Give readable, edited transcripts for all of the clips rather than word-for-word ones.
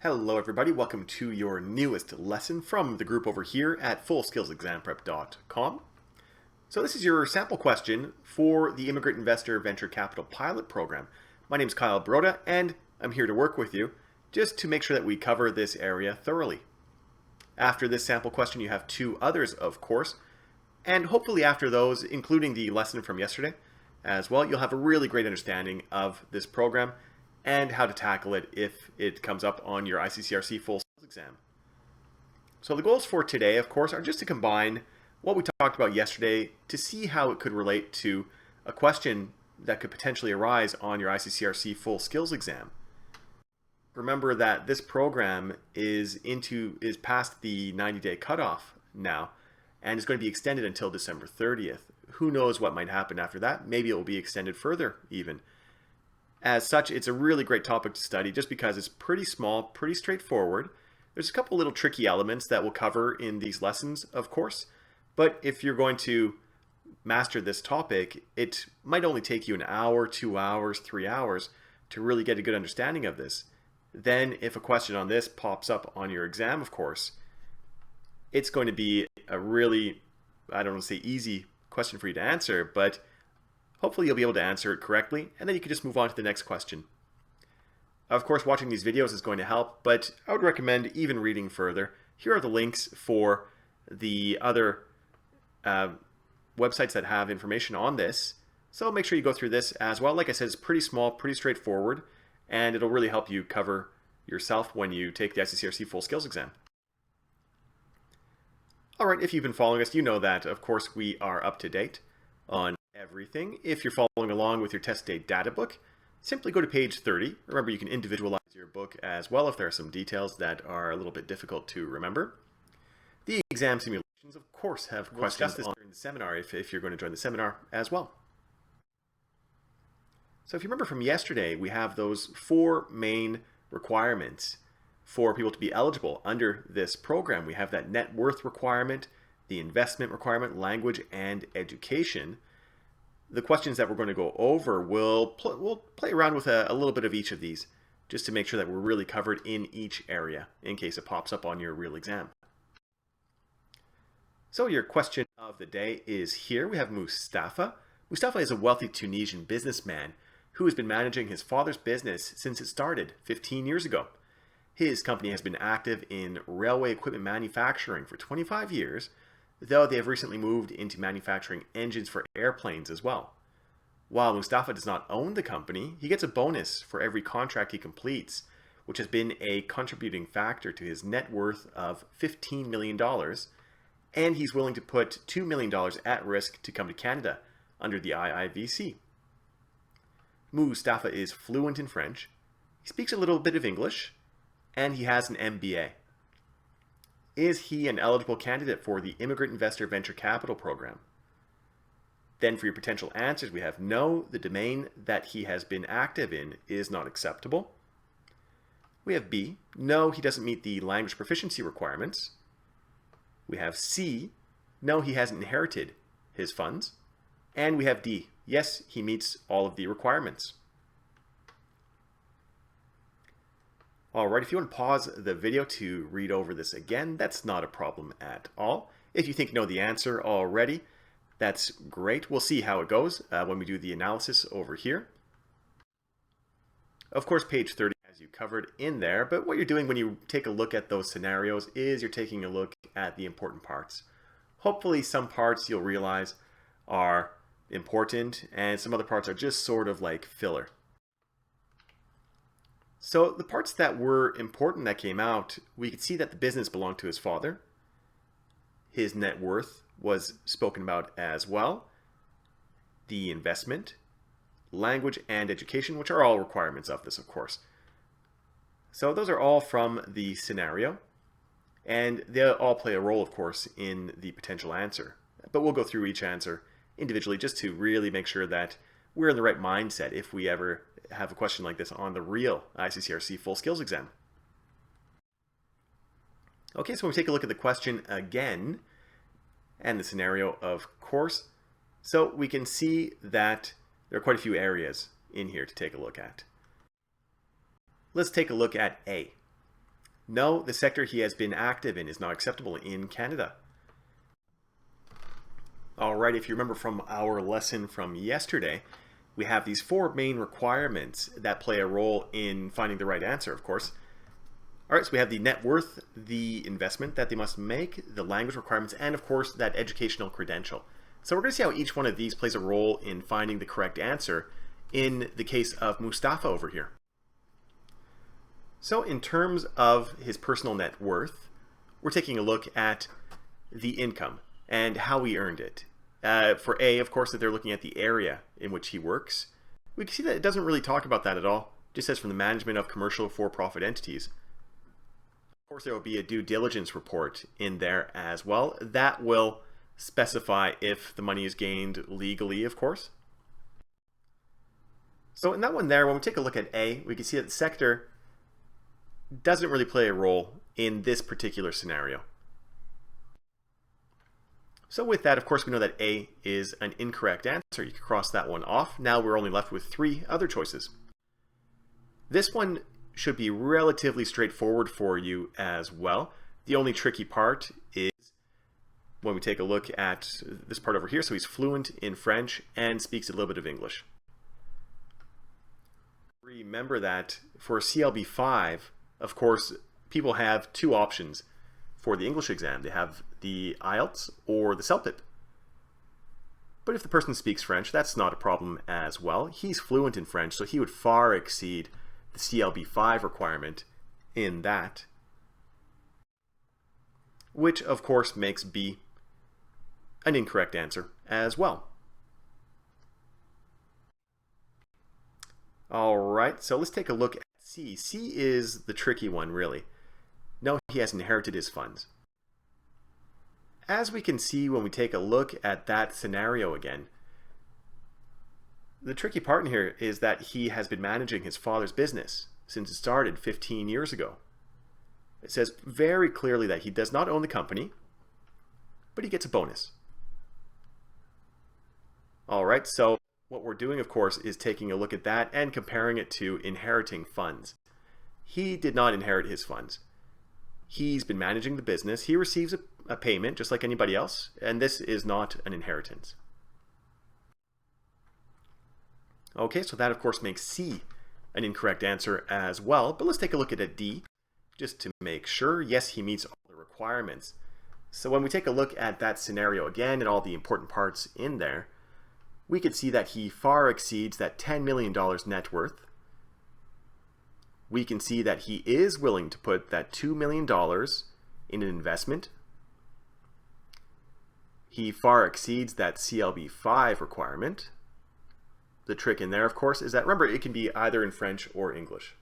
Hello everybody, welcome to your newest lesson from the group over here at fullskillsexamprep.com. So this is your sample question for the Immigrant Investor Venture Capital Pilot Program. My name is Kyle Broda and I'm here to work with you just to make sure that we cover this area thoroughly. After this sample question you have two others, of course, and hopefully after those, including the lesson from yesterday as well, you'll have a really great understanding of this program and how to tackle it if it comes up on your ICCRC Full Skills Exam. So the goals for today, of course, are just to combine what we talked about yesterday to see how it could relate to a question that could potentially arise on your ICCRC Full Skills Exam. Remember that this program is past the 90-day cutoff now and is going to be extended until December 30th. Who knows what might happen after that? Maybe it will be extended further even. As such, it's a really great topic to study just because it's pretty small, pretty straightforward. There's a couple little tricky elements that we'll cover in these lessons, of course, but if you're going to master this topic, it might only take you an hour, 2 hours, 3 hours to really get a good understanding of this. Then if a question on this pops up on your exam, of course, it's going to be a really, I don't want to say easy question for you to answer, but hopefully you'll be able to answer it correctly, and then you can just move on to the next question. Of course, watching these videos is going to help, but I would recommend even reading further. Here are the links for the other websites that have information on this. So make sure you go through this as well. Like I said, it's pretty small, pretty straightforward, and it'll really help you cover yourself when you take the ICCRC Full Skills Exam. All right, if you've been following us, you know that, of course, we are up to date on everything. If you're following along with your test day data book, simply go to page 30. Remember, you can individualize your book as well if there are some details that are a little bit difficult to remember. The exam simulations, of course, have questions during the seminar if you're going to join the seminar as well. So if you remember from yesterday, we have those 4 main requirements for people to be eligible under this program. We have that net worth requirement, the investment requirement, language, and education. The questions that we're going to go over, we'll play around with a little bit of each of these just to make sure that we're really covered in each area in case it pops up on your real exam. So your question of the day is here. We have Mustafa. Mustafa is a wealthy Tunisian businessman who has been managing his father's business since it started 15 years ago. His company has been active in railway equipment manufacturing for 25 years, though they have recently moved into manufacturing engines for airplanes as well. While Mustafa does not own the company, he gets a bonus for every contract he completes, which has been a contributing factor to his net worth of $15 million, and he's willing to put $2 million at risk to come to Canada under the IIVC. Mustafa is fluent in French, he speaks a little bit of English, and he has an MBA. Is he an eligible candidate for the Immigrant Investor Venture Capital Program? Then for your potential answers, we have no, the domain that he has been active in is not acceptable. We have B, no, he doesn't meet the language proficiency requirements. We have C, no, he hasn't inherited his funds. And we have D, yes, he meets all of the requirements. Alright, if you want to pause the video to read over this again, that's not a problem at all. If you think you know the answer already, that's great. We'll see how it goes when we do the analysis over here. Of course, page 30 has you covered in there, but what you're doing when you take a look at those scenarios is you're taking a look at the important parts. Hopefully some parts you'll realize are important and some other parts are just sort of like filler. So the parts that were important that came out, we could see that the business belonged to his father. His net worth was spoken about as well. The investment, language, and education, which are all requirements of this, of course. So those are all from the scenario, and they all play a role, of course, in the potential answer. But we'll go through each answer individually just to really make sure that we're in the right mindset if we ever have a question like this on the real ICCRC Full Skills Exam. Okay, so when we take a look at the question again, and the scenario, of course, so we can see that there are quite a few areas in here to take a look at. Let's take a look at A. No, the sector he has been active in is not acceptable in Canada. All right, if you remember from our lesson from yesterday, we have these 4 main requirements that play a role in finding the right answer, of course. All right, so we have the net worth, the investment that they must make, the language requirements, and of course that educational credential. So we're going to see how each one of these plays a role in finding the correct answer in the case of Mustafa over here. So in terms of his personal net worth, we're taking a look at the income and how he earned it. For A, of course, that they're looking at the area in which he works. We can see that it doesn't really talk about that at all. It just says from the management of commercial for-profit entities. Of course, there will be a due diligence report in there as well. That will specify if the money is gained legally, of course. So in that one there, when we take a look at A, we can see that the sector doesn't really play a role in this particular scenario. So with that, of course, we know that A is an incorrect answer. You can cross that one off. Now we're only left with 3 other choices. This one should be relatively straightforward for you as well. The only tricky part is when we take a look at this part over here. So he's fluent in French and speaks a little bit of English. Remember that for CLB 5, of course, people have 2 options for the English exam. They have the IELTS or the CELPIP. But if the person speaks French, that's not a problem as well. He's fluent in French, so he would far exceed the CLB 5 requirement in that, which of course makes B an incorrect answer as well. All right, so let's take a look at C. C is the tricky one, really. No, he has inherited his funds. As we can see when we take a look at that scenario again, the tricky part in here is that he has been managing his father's business since it started 15 years ago. It says very clearly that he does not own the company, but he gets a bonus. All right, so what we're doing, of course, is taking a look at that and comparing it to inheriting funds. He did not inherit his funds. He's been managing the business. He receives a payment just like anybody else, and this is not an inheritance. Okay, so that of course makes C an incorrect answer as well, but let's take a look at a D just to make sure. Yes, he meets all the requirements. So when we take a look at that scenario again and all the important parts in there, we could see that he far exceeds that $10 million net worth. We can see that he is willing to put that $2 million in an investment. He far exceeds that CLB 5 requirement. The trick in there, of course, is that, remember, it can be either in French or English.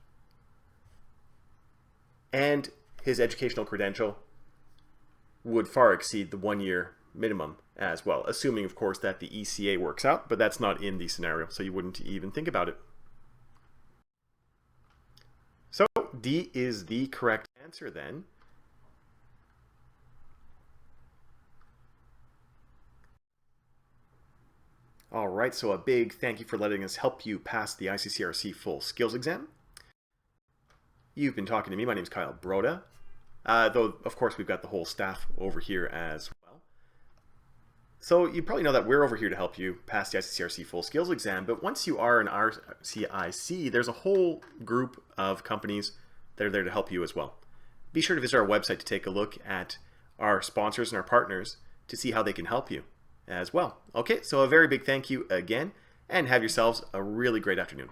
And his educational credential would far exceed the 1-year minimum as well, assuming, of course, that the ECA works out, but that's not in the scenario, so you wouldn't even think about it. So D is the correct answer then. All right, so a big thank you for letting us help you pass the ICCRC Full Skills Exam. You've been talking to me. My name is Kyle Broda, though, of course, we've got the whole staff over here as well. So you probably know that we're over here to help you pass the ICCRC Full Skills Exam, but once you are an RCIC, there's a whole group of companies that are there to help you as well. Be sure to visit our website to take a look at our sponsors and our partners to see how they can help you as well. Okay, so a very big thank you again, and have yourselves a really great afternoon.